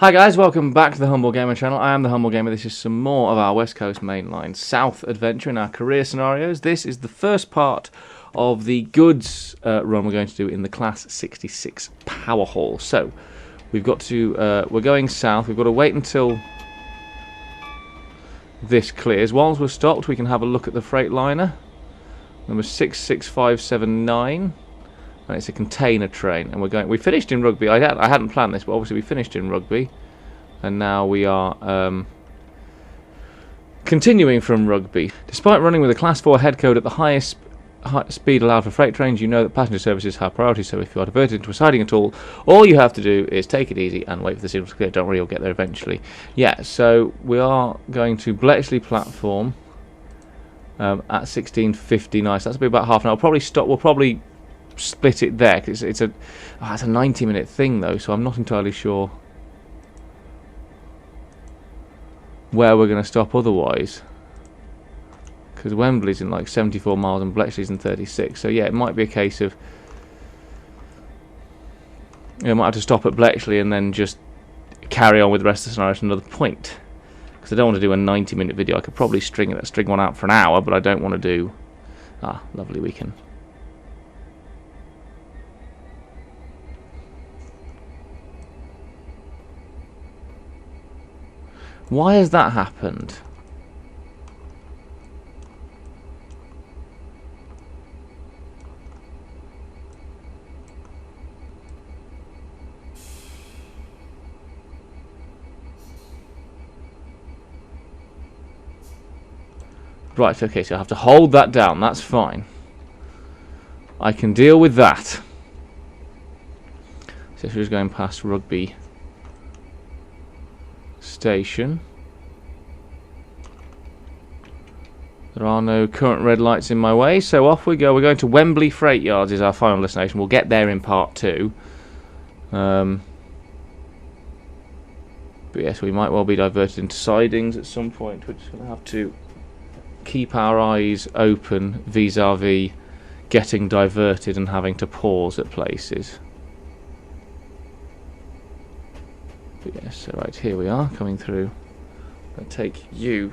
Hi guys, welcome back to the Humble Gamer channel. I am the Humble Gamer. This is some more of our West Coast Mainline South adventure in our career scenarios. This is the first part of the goods run we're going to do in the Class 66 Power Hall. So, we've got to, we're going south. We've got to wait until this clears. Whilst we're stopped, we can have a look at the Freightliner. Number 66579. And it's a container train, and we're going. We finished in Rugby. I hadn't planned this, but obviously we finished in Rugby, and now we are continuing from Rugby. Despite running with a Class 4 head code at the highest speed allowed for freight trains, you know that passenger services have priority. So if you are diverted into a siding at all you have to do is take it easy and wait for the signal to clear. Don't worry, you'll get there eventually. Yeah. So we are going to Bletchley platform at 16:59. So that's be about half an hour. We'll probably stop. We'll probably split it there because it's a 90-minute thing though, so I'm not entirely sure where we're going to stop otherwise, because Wembley's in like 74 miles and Bletchley's in 36. So yeah, it might be a case of I might have to stop at Bletchley and then just carry on with the rest of the scenario at another point, because I don't want to do a 90-minute video. I could probably string one out for an hour, but I don't want to do lovely weekend. Why has that happened? Right, okay, so I have to hold that down. That's fine. I can deal with that. So if we're just going past Rugby Station. There are no current red lights in my way, so off we go. We're going to Wembley Freight Yards is our final destination. We'll get there in part 2. But yes, we might well be diverted into sidings at some point. We're just going to have to keep our eyes open vis-a-vis getting diverted and having to pause at places. But yes, so right, here we are, coming through. I'll take you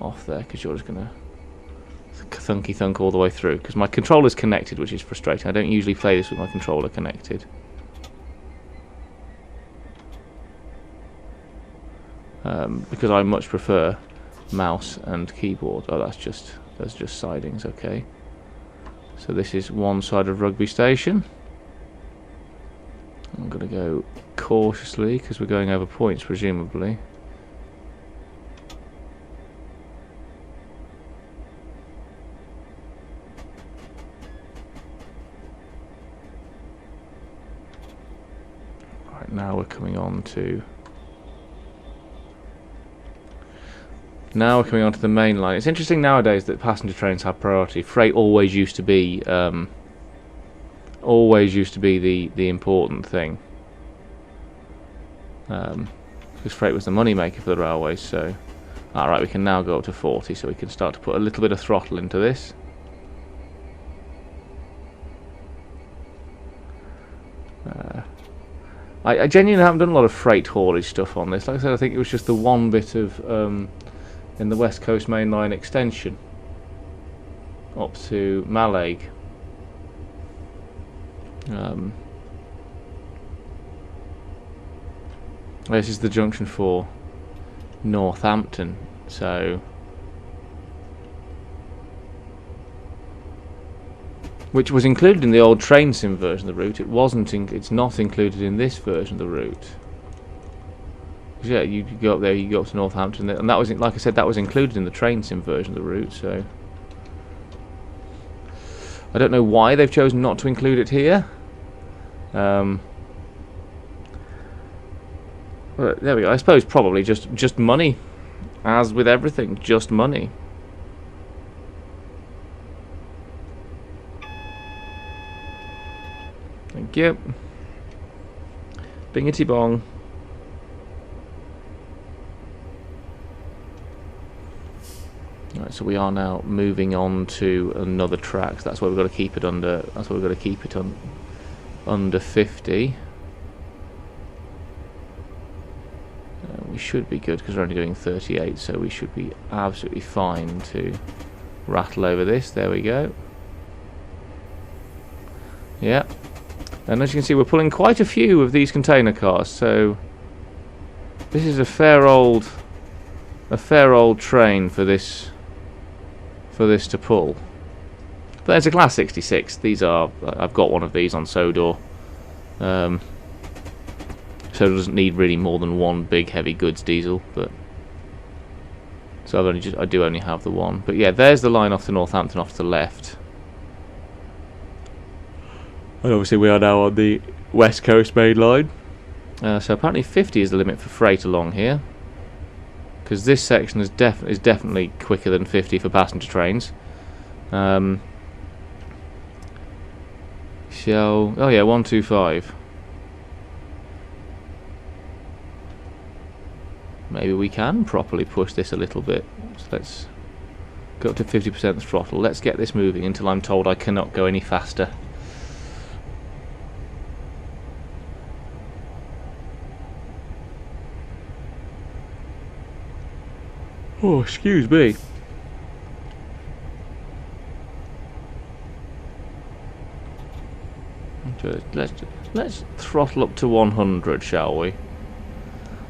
off there, because you're just going to thunky thunk all the way through, because my controller's connected, which is frustrating. I don't usually play this with my controller connected. Because I much prefer mouse and keyboard. Oh, that's just sidings, okay. So this is one side of Rugby Station. I'm going to go cautiously because we're going over points, presumably. Right, now we're coming on to the main line. It's interesting nowadays that passenger trains have priority. Freight always used to be the important thing, because freight was the money maker for the railways. So alright, we can now go up to 40, so we can start to put a little bit of throttle into this. I genuinely haven't done a lot of freight haulage stuff on this. Like I said, I think it was just the one bit of in the West Coast Mainline extension up to Mallaig. This is the junction for Northampton, so which was included in the old train sim version of the route. It's not included in this version of the route. Yeah, you go up there, you go up to Northampton, and that was, like I said, that was included in the train sim version of the route. So I don't know why they've chosen not to include it here. But there we go. I suppose probably just money, as with everything, just money. Thank you. Bingity bong. Right, so we are now moving on to another track. So that's why we've got to keep it under. That's why we've got to keep it under 50. we should be good because we're only doing 38, so we should be absolutely fine to rattle over this. There we go. Yeah, and as you can see, we're pulling quite a few of these container cars, so this is a fair old train for this to pull. But it's a Class 66. These are, I've got one of these on Sodor. So it doesn't need really more than one big heavy goods diesel, but so I do only have the one. But yeah, there's the line off to Northampton off to the left. And obviously we are now on the West Coast main line. So apparently 50 is the limit for freight along here, because this section is definitely quicker than 50 for passenger trains. Oh yeah, 125. Maybe we can properly push this a little bit. So let's go up to 50% throttle. Let's get this moving until I'm told I cannot go any faster. Oh, excuse me. Let's throttle up to 100, shall we?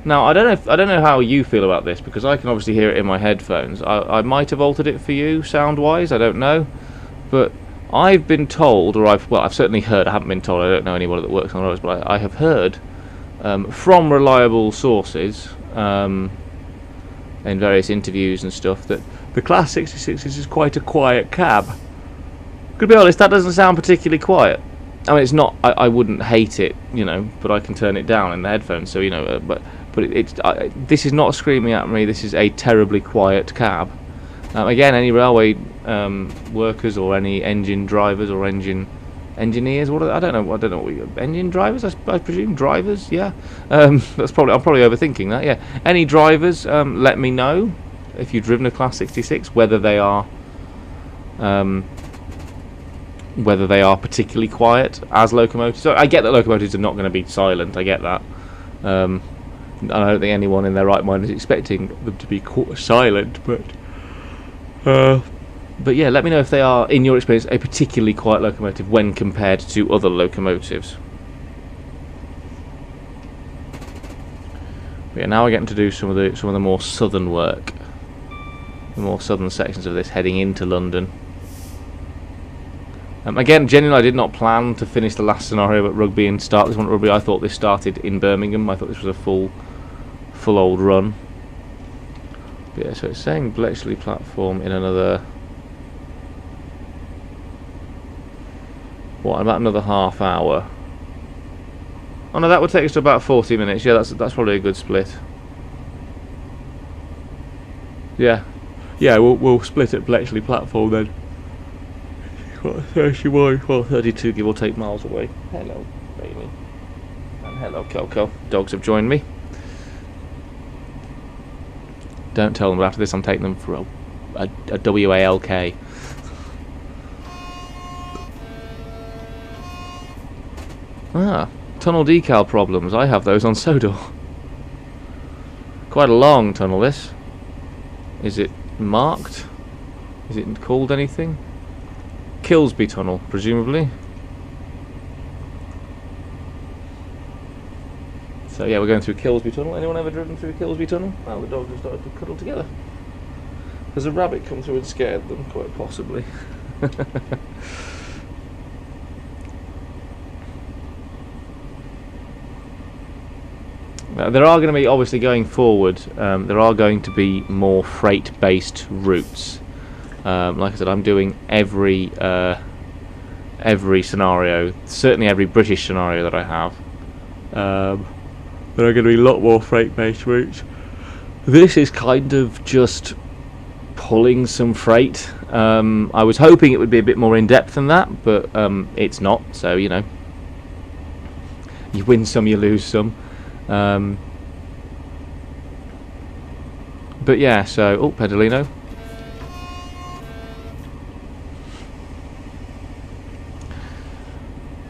Now I don't know how you feel about this, because I can obviously hear it in my headphones. I might have altered it for you sound-wise. I don't know, but I've been told, or I've certainly heard. I haven't been told. I don't know anybody that works on roads, but I have heard from reliable sources. In various interviews and stuff, that the Class 66 is quite a quiet cab. To be honest, that doesn't sound particularly quiet. I mean, it's not. I wouldn't hate it, you know, but I can turn it down in the headphones, so you know. But this is not screaming at me. This is a terribly quiet cab. Again, any railway workers or any engine drivers or engineers, what are they? I don't know what engine drivers, I presume drivers, yeah. I'm probably overthinking that, yeah. Any drivers, let me know if you've driven a Class 66, whether they are particularly quiet as locomotives. So I get that locomotives are not going to be silent, I get that. I don't think anyone in their right mind is expecting them to be silent, but yeah, let me know if they are, in your experience, a particularly quiet locomotive when compared to other locomotives. But yeah, now we're getting to do some of the more southern work, the more southern sections of this, heading into London. Again, genuinely, I did not plan to finish the last scenario at Rugby and start this one at Rugby. I thought this started in Birmingham. I thought this was a full old run. But yeah, so it's saying Bletchley platform in another. What, about another half hour? Oh no, that would take us to about 40 minutes. Yeah, that's probably a good split. Yeah, we'll split at Bletchley platform then. What, 31, well, 32 give or take miles away. Hello, baby, and hello, Coco. Dogs have joined me. Don't tell them, but after this, I'm taking them for a WALK. Ah, tunnel decal problems. I have those on Sodor. Quite a long tunnel, this. Is it marked? Is it called anything? Kilsby Tunnel, presumably. So yeah, we're going through Kilsby Tunnel. Anyone ever driven through Kilsby Tunnel? Well, the dogs have started to cuddle together. Has a rabbit come through and scared them? Quite possibly. There are going to be, obviously going forward, there are going to be more freight-based routes. Like I said, I'm doing every scenario, certainly every British scenario that I have. There are going to be a lot more freight-based routes. This is kind of just pulling some freight. I was hoping it would be a bit more in-depth than that, but it's not, so, you know. You win some, you lose some. But yeah, so Pedalino.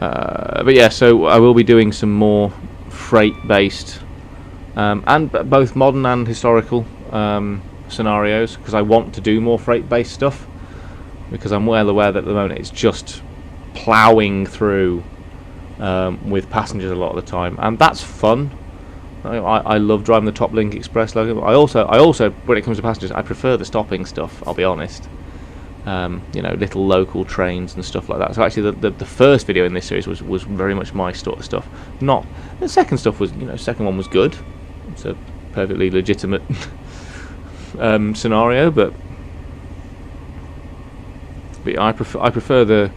But yeah, so I will be doing some more freight-based and both modern and historical scenarios, because I want to do more freight-based stuff, because I'm well aware that at the moment it's just ploughing through with passengers a lot of the time, and that's fun. I love driving the Top Link Express logo. I also, when it comes to passengers, I prefer the stopping stuff, I'll be honest. Little local trains and stuff like that. So actually, the first video in this series was very much my sort of stuff. Not the second stuff was, second one was good. It's a perfectly legitimate scenario, but I prefer the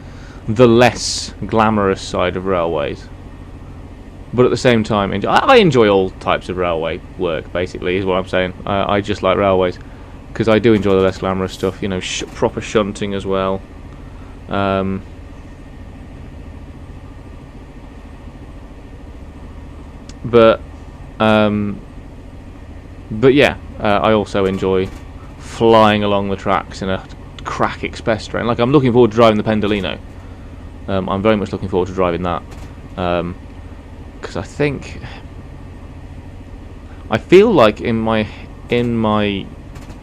less glamorous side of railways. But at the same time, I enjoy all types of railway work. Basically, is what I'm saying. I just like railways. Because I do enjoy the less glamorous stuff, proper shunting as well. But yeah, I also enjoy flying along the tracks in a crack express train. Like, I'm looking forward to driving the Pendolino. I'm very much looking forward to driving that. Because I feel like in my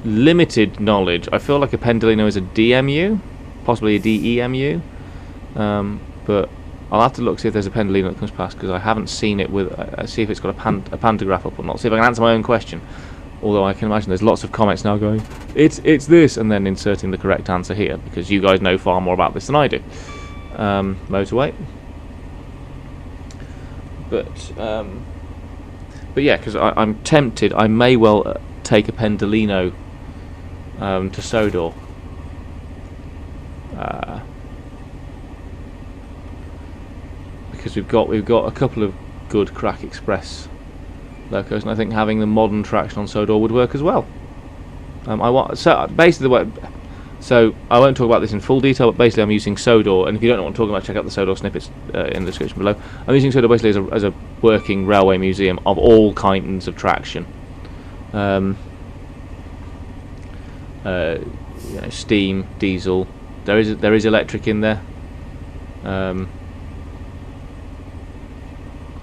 limited knowledge, I feel like a Pendolino is a DMU, possibly a DEMU, but I'll have to look, see if there's a Pendolino that comes past, because I haven't seen it with. See if it's got a pantograph up or not. See if I can answer my own question. Although I can imagine there's lots of comments now going, it's this, and then inserting the correct answer here, because you guys know far more about this than I do. Motorway, but yeah, because I'm tempted. I may well take a Pendolino to Sodor. Because we've got a couple of good crack express locos, and I think having the modern traction on Sodor would work as well. So I won't talk about this in full detail, but basically I'm using Sodor, and if you don't know what I'm talking about, check out the Sodor snippets in the description below. I'm using Sodor basically as a working railway museum of all kinds of traction. Steam, diesel. There is electric in there.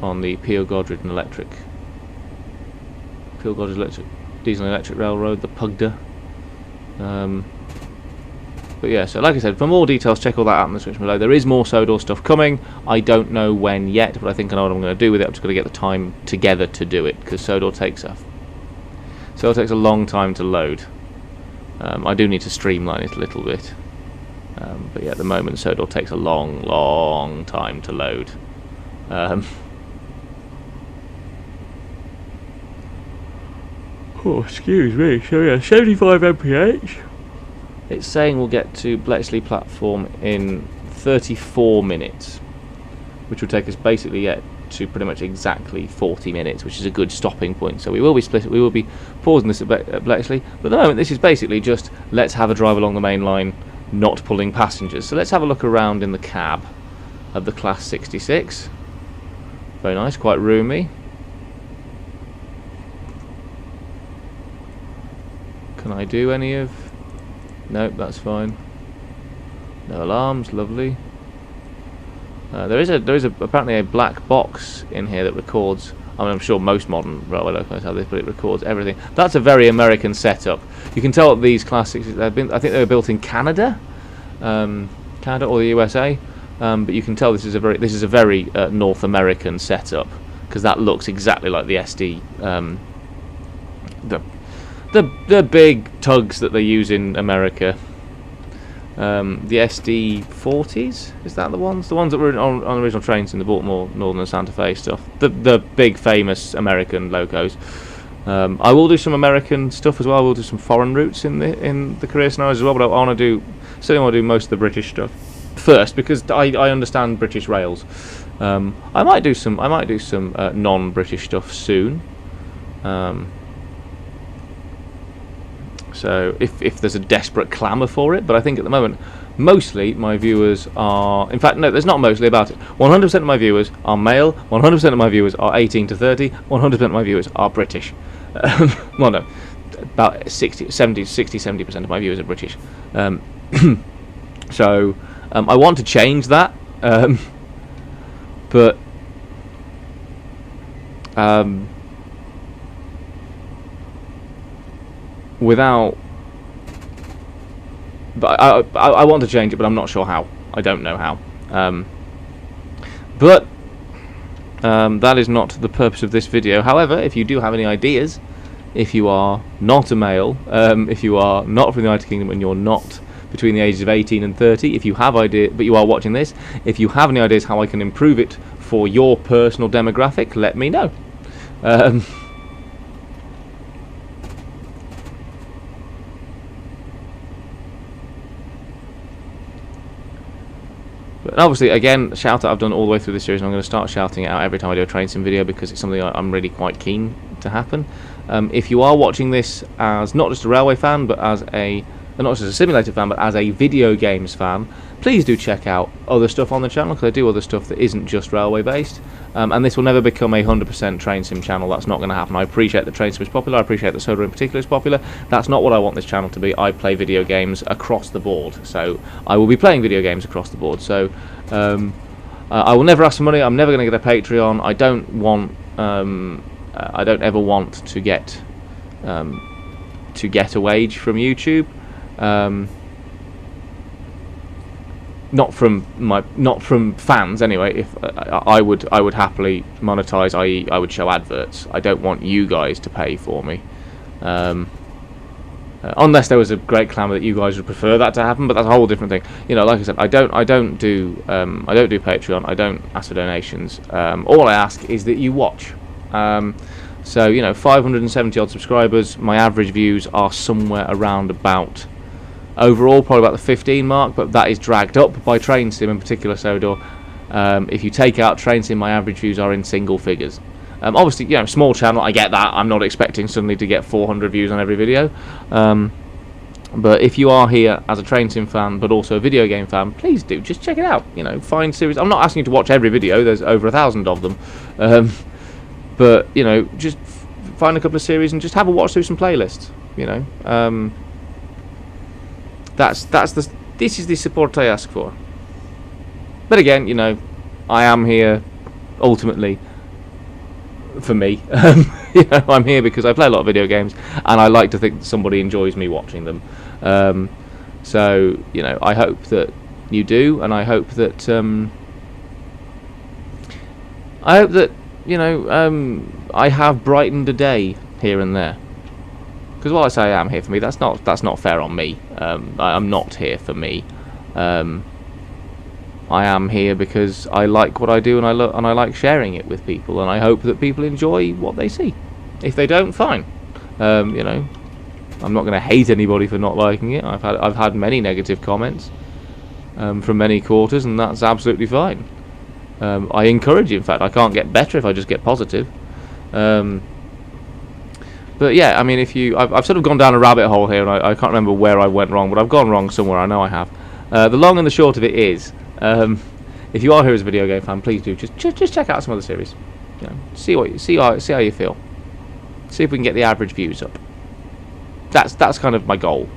On the Peel Godred and diesel and electric railroad, the Pugda. But yeah, so like I said, for more details, check all that out in the description below. There is more Sodor stuff coming. I don't know when yet, but I think I know what I'm going to do with it. I'm just going to get the time together to do it, because Sodor takes a long time to load. I do need to streamline it a little bit. But yeah, at the moment, Sodor takes a long time to load. Oh, excuse me. So yeah, 75 mph. It's saying we'll get to Bletchley platform in 34 minutes, which will take us basically to pretty much exactly 40 minutes, which is a good stopping point. So we will be pausing this at Bletchley. But at the moment, this is basically just let's have a drive along the main line, not pulling passengers. So let's have a look around in the cab of the Class 66. Very nice, quite roomy. Can I do any of? Nope, that's fine. No alarms, lovely. There is apparently a black box in here that records. I mean, I'm sure most modern railway locos have this, but it records everything. That's a very American setup. You can tell that these classics I think they were built in Canada, Canada or the USA. But you can tell this is a very North American setup, because that looks exactly like the SD. The big tugs that they use in America, the SD40s, is that the ones? The ones that were on original trains in the Baltimore, Northern and Santa Fe stuff. The big famous American locos. I will do some American stuff as well. I will do some foreign routes in the career scenarios as well. But I certainly want to do most of the British stuff first, because I understand British rails. I might do some non-British stuff soon. So if there's a desperate clamour for it, but I think at the moment mostly my viewers are, in fact no, there's not mostly about it. 100% of my viewers are male, 100% of my viewers are 18 to 30, 100% of my viewers are British. Well no, about 60-70% of my viewers are British. So I want to change that, but without. But I want to change it, but I'm not sure how. I don't know how. But that is not the purpose of this video. However, if you do have any ideas, if you are not a male, if you are not from the United Kingdom and you're not between the ages of 18 and 30, if you have ideas, but you are watching this, if you have any ideas how I can improve it for your personal demographic, let me know. But obviously, again, shout out I've done all the way through this series, and I'm going to start shouting it out every time I do a train sim video because it's something I'm really quite keen to happen. If you are watching this as not just a railway fan, but as not just a simulator fan, but as a video games fan, please do check out other stuff on the channel, because I do other stuff that isn't just railway based. And this will never become a 100% train sim channel. That's not going to happen. I appreciate that train sim is popular. I appreciate that Soda in particular is popular. That's not what I want this channel to be. I play video games across the board, so I will be playing video games across the board. So I will never ask for money. I'm never going to get a Patreon. I don't want. I don't ever want to get a wage from YouTube. Not from fans anyway. If I would happily monetize, i.e. I would show adverts. I don't want you guys to pay for me, unless there was a great clamour that you guys would prefer that to happen. But that's a whole different thing. You know, like I said, I don't do Patreon. I don't ask for donations. All I ask is that you watch. So, you know, 570 odd subscribers. My average views are somewhere around about, overall probably about the 15 mark, but that is dragged up by Train Sim, in particular Sodor. If you take out Train Sim, my average views are in single figures. Obviously, you know, small channel, I get that. I'm not expecting suddenly to get 400 views on every video. But if you are here as a Train Sim fan, but also a video game fan, please do just check it out. You know, find series. I'm not asking you to watch every video. There's over 1,000 of them. But, you know, just find a couple of series and just have a watch through some playlists. You know, this is the support I ask for. But again, you know, I am here ultimately for me. You know, I'm here because I play a lot of video games, and I like to think that somebody enjoys me watching them. So, you know, I hope that you do, and I hope that you know, I have brightened a day here and there. Because while I say I am here for me, that's not fair on me. I'm not here for me. I am here because I like what I do, and I like sharing it with people, and I hope that people enjoy what they see. If they don't, fine. You know, I'm not going to hate anybody for not liking it. I've had many negative comments from many quarters, and that's absolutely fine. I encourage you. In fact, I can't get better if I just get positive. But yeah, I mean, I've sort of gone down a rabbit hole here, and I can't remember where I went wrong, but I've gone wrong somewhere. I know I have. The long and the short of it is, if you are here as a video game fan, please do just check out some other series. You know, see how you feel. See if we can get the average views up. That's kind of my goal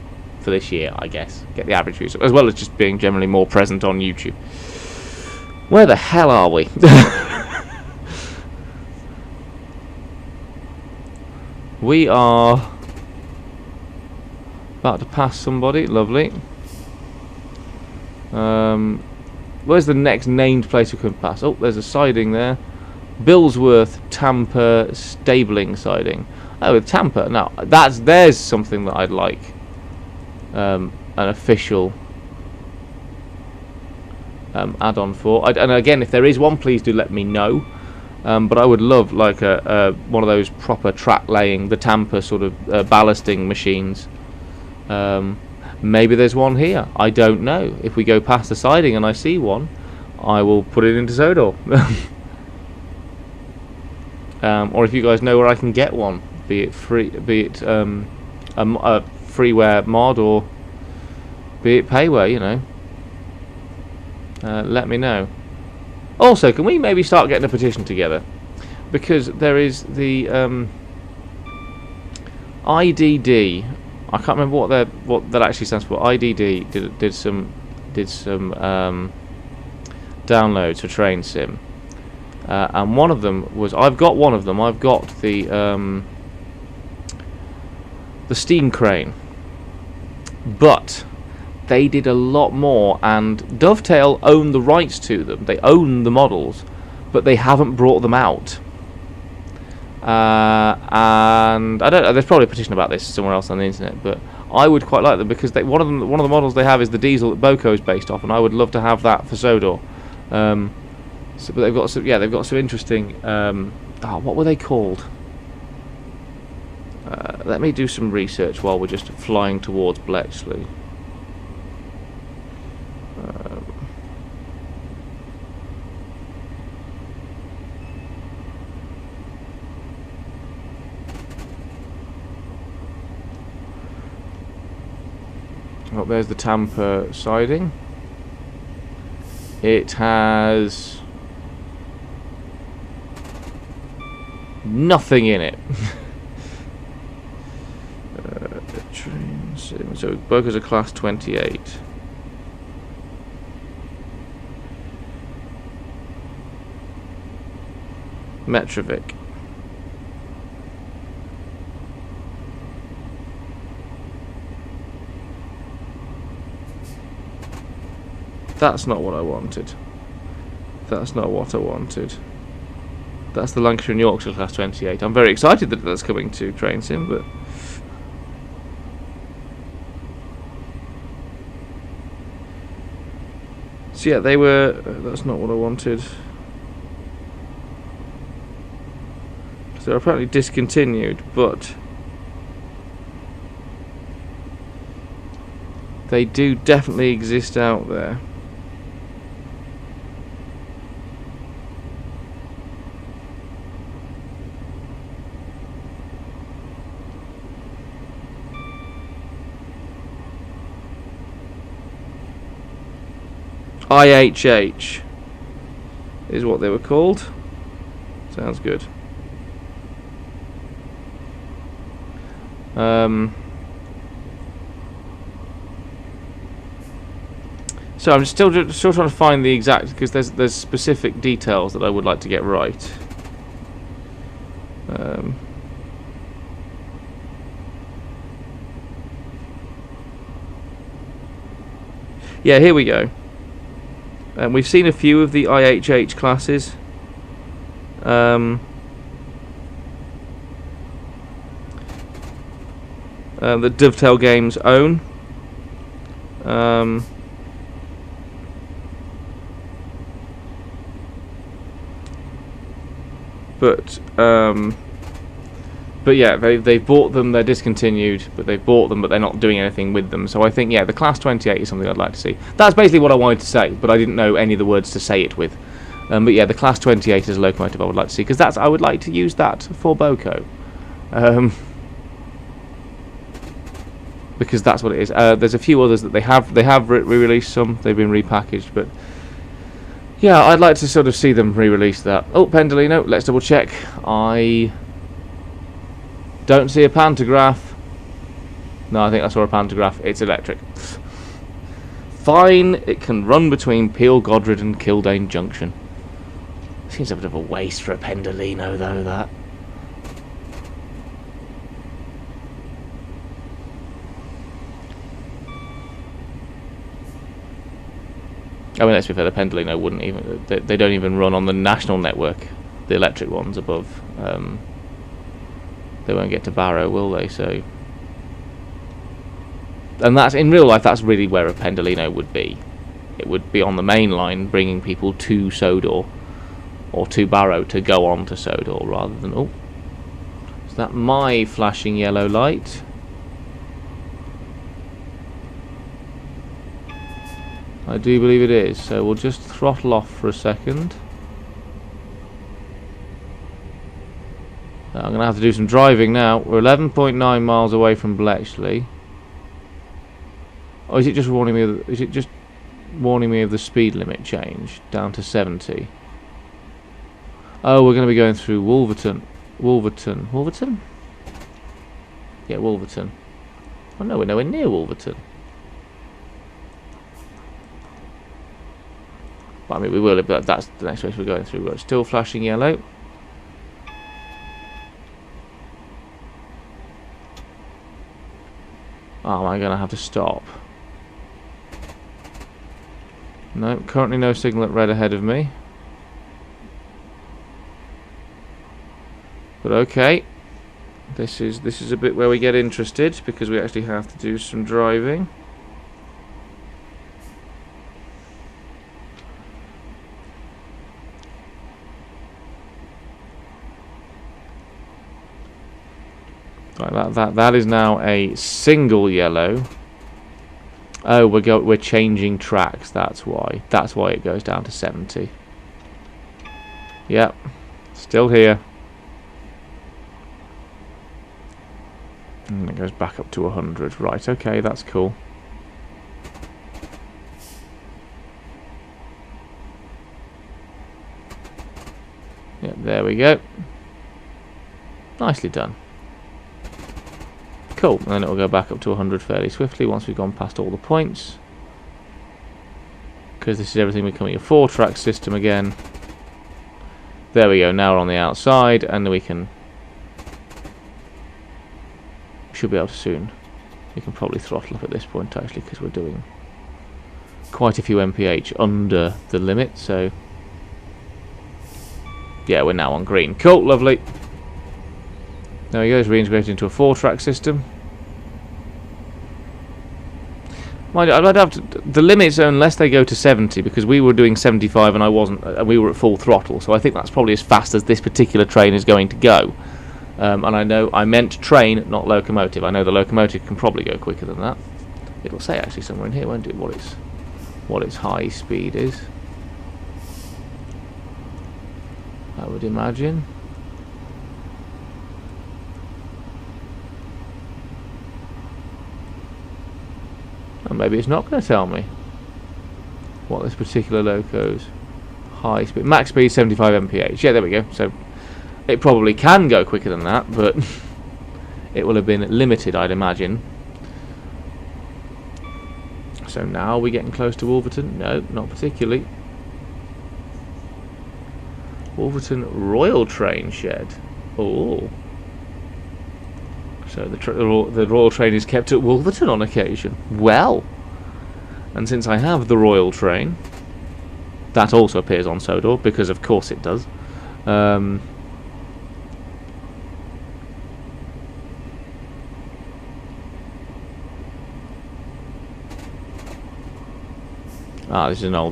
for this year, I guess. Get the average views up, as well as just being generally more present on YouTube. Where the hell are we? We are about to pass somebody. Lovely. Where's the next named place we can pass? Oh, there's a siding there. Billsworth Tampa stabling siding. Oh, with Tampa. Now, there's something that I'd like. An official add-on for. And again, if there is one, please do let me know. But I would love like one of those proper track laying, the Tampa sort of ballasting machines. Maybe there's one here. I don't know. If we go past the siding and I see one, I will put it into Sodor. Or if you guys know where I can get one, be it free, be it a freeware mod, or be it payware, you know. Let me know. Also, can we maybe start getting a petition together? Because there is the IDD. I can't remember what that actually stands for. IDD did some downloads for Train Sim, and one of them was, I've got one of them. I've got the the steam crane. But they did a lot more, and Dovetail own the rights to them. They own the models, but they haven't brought them out. And I don't know. There's probably a petition about this somewhere else on the internet, but I would quite like them because one of the models they have is the diesel that Boko is based off, and I would love to have that for Sodor. But they've got some interesting. What were they called? Let me do some research while we're just flying towards Bletchley. Oh, there's the Tampa siding. It has nothing in it. So Boca's a class 28. Metrovic. That's not what I wanted. That's not what I wanted. That's the Lancashire and Yorkshire class 28. I'm very excited that that's coming to Train Sim, but so yeah, they were. That's not what I wanted. So they're apparently discontinued, but they do definitely exist out there. IHH is what they were called. Sounds good. So I'm still trying to find the exact, because there's specific details that I would like to get right. Yeah, here we go. We've seen a few of the IHH classes. The Dovetail Games own. But yeah, they've bought them. They're discontinued, but they've bought them, but they're not doing anything with them. So I think, yeah, the class 28 is something I'd like to see. That's basically what I wanted to say, but I didn't know any of the words to say it with. But yeah, the class 28 is a locomotive I would like to see, because I would like to use that for Boko, because that's what it is. There's a few others that they have re-released some. They've been repackaged, but yeah, I'd like to sort of see them re-release that. Oh, Pendolino, let's double check. I don't see a pantograph. No, I think I saw a pantograph. It's electric. Fine, it can run between Peel, Godred and Kildane Junction. Seems a bit of a waste for a Pendolino, though, that. I mean, let's be fair, the Pendolino wouldn't even... They don't even run on the national network, the electric ones above. They won't get to Barrow, will they? So, and that's, in real life, that's really where a Pendolino would be. It would be on the main line, bringing people to Sodor or to Barrow to go on to Sodor, rather than... Oh, is that my flashing yellow light? I do believe it is. So we'll just throttle off for a second. I'm going to have to do some driving now. We're 11.9 miles away from Bletchley. Oh, is it just warning me of the speed limit change down to 70? Oh, we're going to be going through Wolverton. Wolverton? Yeah, Wolverton. Oh no, we're nowhere near Wolverton. But I mean, we will, but that's the next race we're going through. We're still flashing yellow. Oh, am I going to have to stop? No, currently no signal at red ahead of me. But okay. This is a bit where we get interested, because we actually have to do some driving. Right, that is now a single yellow. Oh, we're changing tracks. That's why. That's why it goes down to 70. Yep, still here. And it goes back up to 100. Right, okay, that's cool. Yep, there we go. Nicely done. Cool, and then it'll go back up to 100 fairly swiftly once we've gone past all the points. Because this is everything becoming a 4-track system again. There we go, now we're on the outside, and we can... should be able to soon. We can probably throttle up at this point actually, because we're doing quite a few mph under the limit, so... yeah, we're now on green. Cool, lovely. There we go, it's reintegrated into a 4-track system. Mind you, I'd have to, the limits are unless they go to 70, because we were doing 75 and I wasn't, and we were at full throttle, so I think that's probably as fast as this particular train is going to go. And I know I meant train, not locomotive. I know the locomotive can probably go quicker than that. It'll say actually somewhere in here, won't it, what its high speed is. I would imagine. And maybe it's not going to tell me what this particular loco's high speed, max speed 75 mph. Yeah, there we go. So it probably can go quicker than that, but it will have been limited, I'd imagine. So now are we getting close to Wolverton? No, not particularly. Wolverton Royal Train Shed. Oh. So the Royal Train is kept at Wolverton on occasion. Well, and since I have the Royal Train, that also appears on Sodor, because of course it does.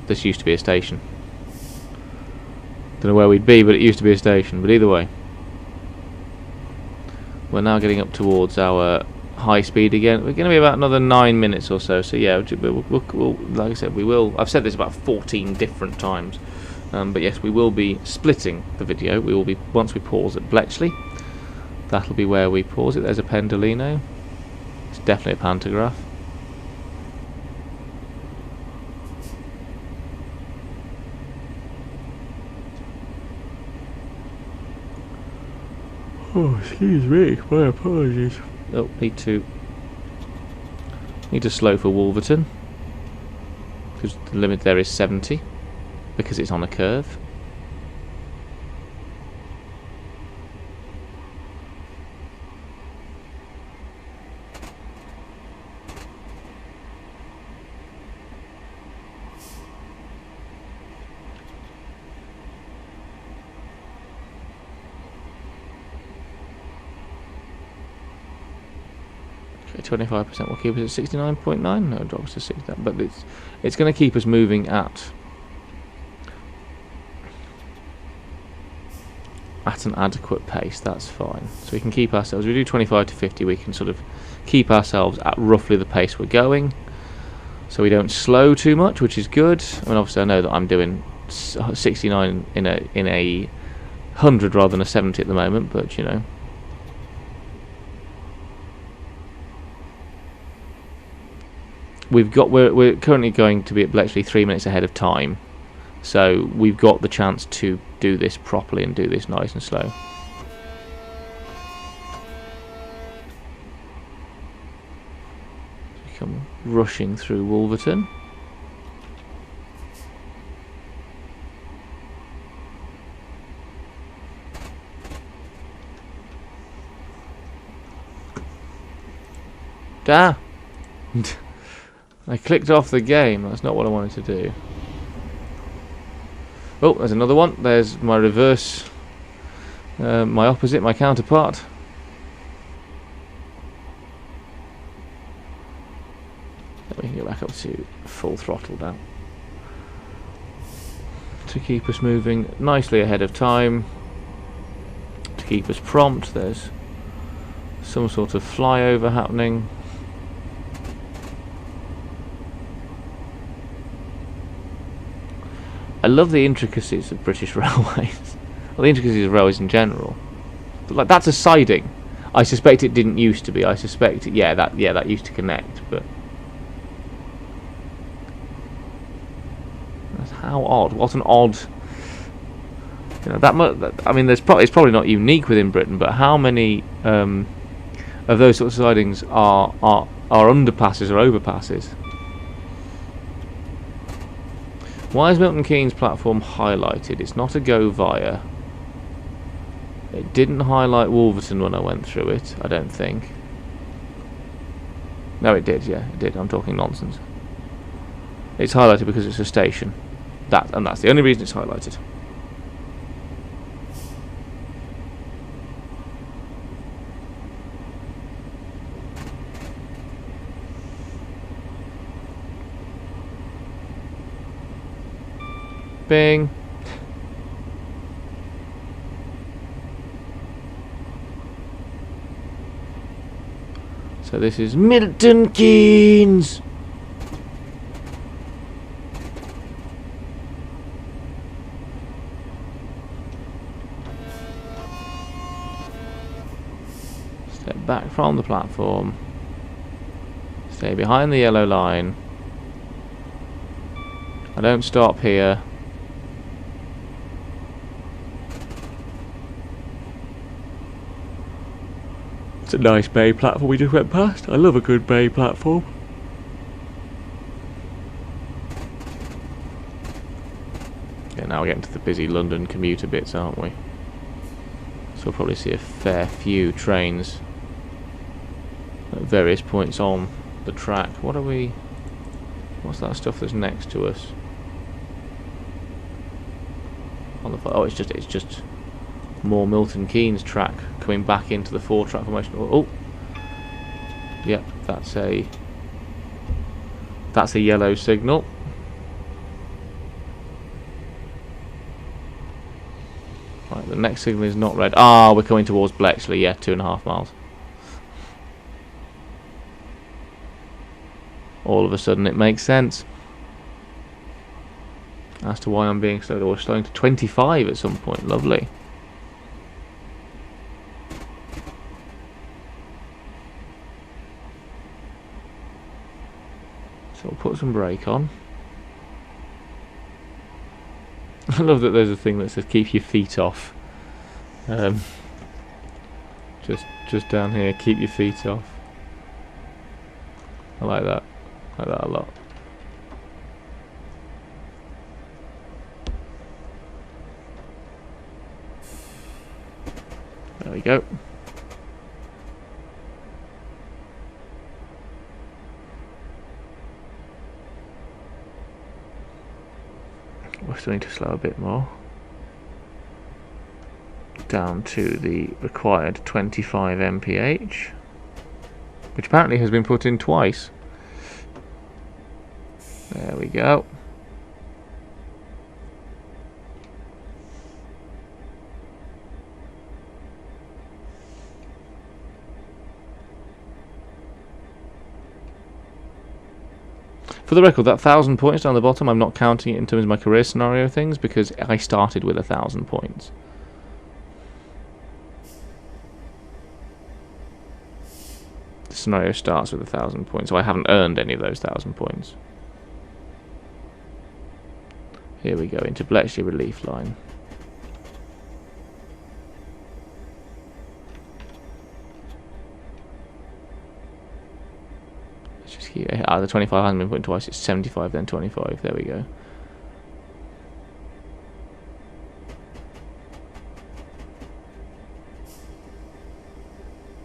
This used to be a station. Don't know where we'd be, but it used to be a station. But either way, we're now getting up towards our high speed again. We're going to be about another 9 minutes or so. So yeah, we'll, like I said, we will. I've said this about 14 different times, but yes, we will be splitting the video. We will be, once we pause at Bletchley. That'll be where we pause it. There's a Pendolino. It's definitely a pantograph. Oh, excuse me, my apologies. Oh, need to slow for Wolverton, because the limit there is 70, because it's on a curve. Okay, 25% will keep us at 69.9. No, it drops to 60. But it's going to keep us moving at an adequate pace. That's fine. So we can keep ourselves. We do 25 to 50. We can sort of keep ourselves at roughly the pace we're going, so we don't slow too much, which is good. I mean, obviously, I know that I'm doing 69 in a 100 rather than a 70 at the moment, but you know. We're currently going to be at Bletchley 3 minutes ahead of time, so we've got the chance to do this properly and do this nice and slow. We come rushing through Wolverton. I clicked off the game. That's not what I wanted to do. Oh, there's another one. There's my reverse, my opposite, my counterpart. Then we can get back up to full throttle now to keep us moving nicely ahead of time. To keep us prompt. There's some sort of flyover happening. I love the intricacies of British railways. Well, the intricacies of railways in general. But like, that's a siding. I suspect it didn't used to be. I suspect that used to connect, but that's how odd. What an odd. You know, I mean, it's probably not unique within Britain, but how many of those sorts of sidings are underpasses or overpasses? Why is Milton Keynes platform highlighted? It's not a go via. It didn't highlight Wolverton when I went through it, I don't think. No, it did, yeah, it did. I'm talking nonsense. It's highlighted because it's a station. That's the only reason it's highlighted. Bing. So this is Milton Keynes. Step back from the platform. Stay behind the yellow line. I don't stop here. It's a nice bay platform we just went past. I love a good bay platform. Yeah, now we're getting to the busy London commuter bits, aren't we? So we'll probably see a fair few trains at various points on the track. What's that stuff that's next to us? On the it's just more Milton Keynes track coming back into the 4-track formation. Oh, yeah, that's a yellow signal. Right, the next signal is not red. We're coming towards Bletchley. Yeah, 2.5 miles. All of a sudden, it makes sense as to why I'm being slowed. Or slowing to 25 at some point. Lovely. So we'll put some brake on. I love that there's a thing that says keep your feet off. Just down here, keep your feet off. I like that. I like that a lot. There we go. We're still need to slow a bit more. Down to the required 25 mph, which apparently has been put in twice. There we go. For the record, that 1,000 points down the bottom, I'm not counting it in terms of my career scenario things because I started with 1,000 points. The scenario starts with 1,000 points, so I haven't earned any of those 1,000 points. Here we go into Bletchley Relief Line. The 25 hasn't been put in twice, it's 75 then 25, there we go.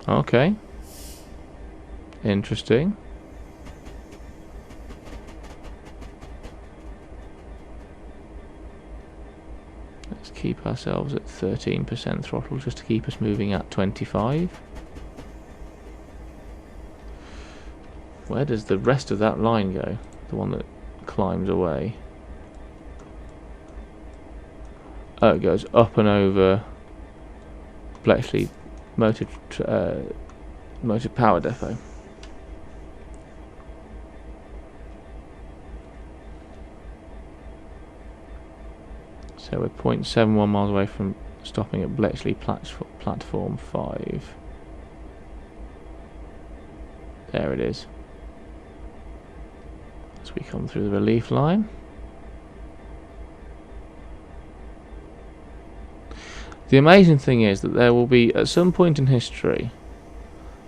Okay. Interesting. keep ourselves at 13% throttle just to keep us moving at 25. Where does the rest of that line go? The one that climbs away. Oh, it goes up and over Bletchley motor power depot. So we're 0.71 miles away from stopping at Bletchley platform 5. There it is. As we come through the relief line. The amazing thing is that there will be, at some point in history,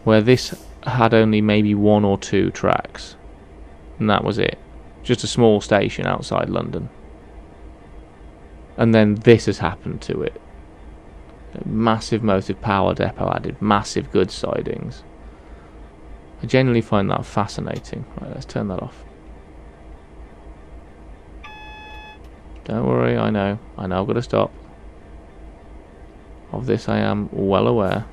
where this had only maybe 1 or 2 tracks. And that was it. Just a small station outside London. And then this has happened to it. A massive motive power depot added, massive goods sidings. I genuinely find that fascinating. Right, let's turn that off. Don't worry, I know I've got to stop. Of this I am well aware.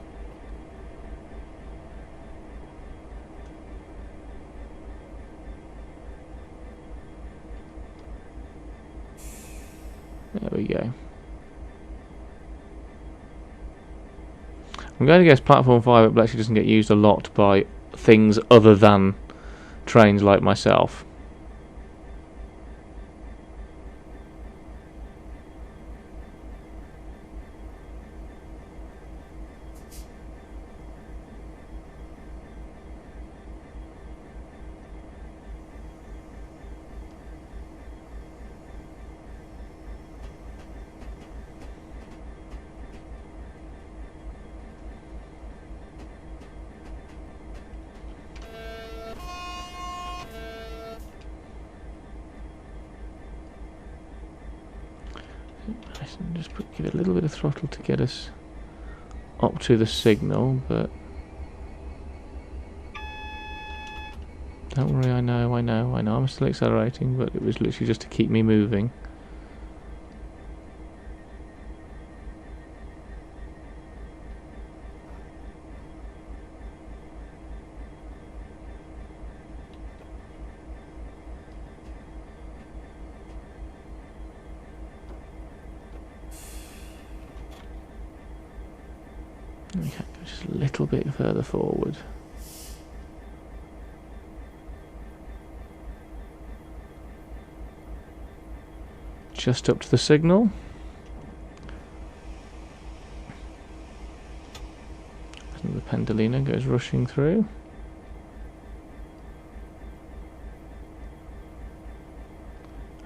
There we go. I'm going to guess platform 5 at Bletchley doesn't get used a lot by things other than trains like myself. Just give it a little bit of throttle to get us up to the signal, but don't worry, I know, I'm still accelerating, but it was literally just to keep me moving. Okay, just a little bit further forward. Just up to the signal. And the Pendolino goes rushing through.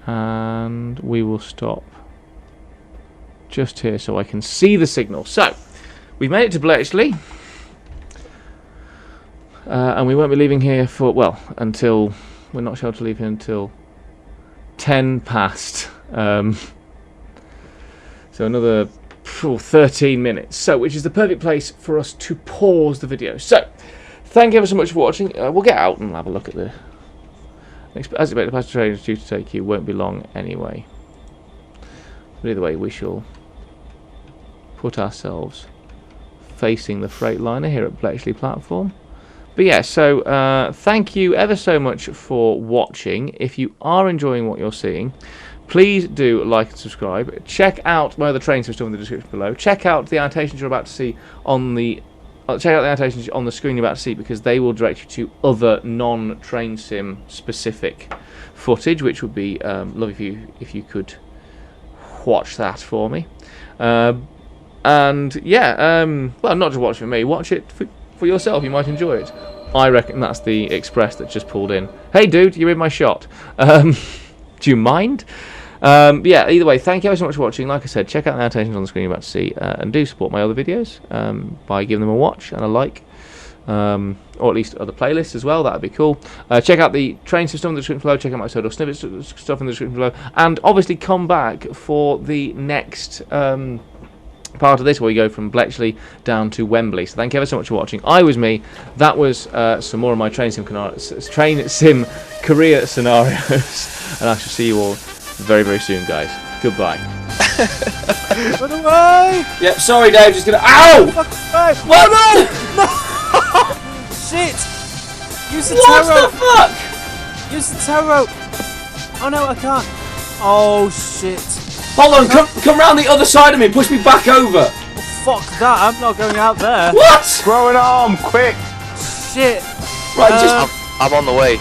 And we will stop just here so I can see the signal. So, we've made it to Bletchley, and we won't be leaving here for, well, until, we're not sure to leave here until 10 past, so another 13 minutes, so which is the perfect place for us to pause the video. So, thank you ever so much for watching. We'll get out and have a look at the, as expected, the passenger train is due to take you, won't be long anyway. But either way, we shall put ourselves facing the Freightliner here at Bletchley platform. But yeah, so thank you ever so much for watching. If you are enjoying what you're seeing, please do like and subscribe. Check out my other train stuff in the description below. Check out the annotations you're about to see on the annotations on the screen you're about to see, because they will direct you to other non-train sim specific footage, which would be lovely if you could watch that for me. And yeah, well, not just watch for me, watch it for yourself, you might enjoy it. I reckon that's the express that just pulled in. Hey dude, you're in my shot. Do you mind? Yeah, either way, thank you ever so much for watching. Like I said, check out the annotations on the screen you're about to see, and do support my other videos by giving them a watch and a like, or at least other playlists as well. That would be cool. Check out the train system in the description below, check out my Soda Snippets stuff in the description below, and obviously come back for the next part of this where we go from Bletchley down to Wembley. So thank you ever so much for watching. I was me. That was some more of my train sim career scenarios, and I shall see you all very, very soon, guys. Goodbye. Run away! Yep, sorry, Dave. Just gonna. Ow! What? No! No! Shit! Use the What tow the rope! fuck? Use the tow rope! Oh no, I can't. Oh shit! Hold on, come round the other side of me and push me back over. Oh, fuck that! I'm not going out there. What? Throw an arm, quick! Shit! Right, just. I'm on the way.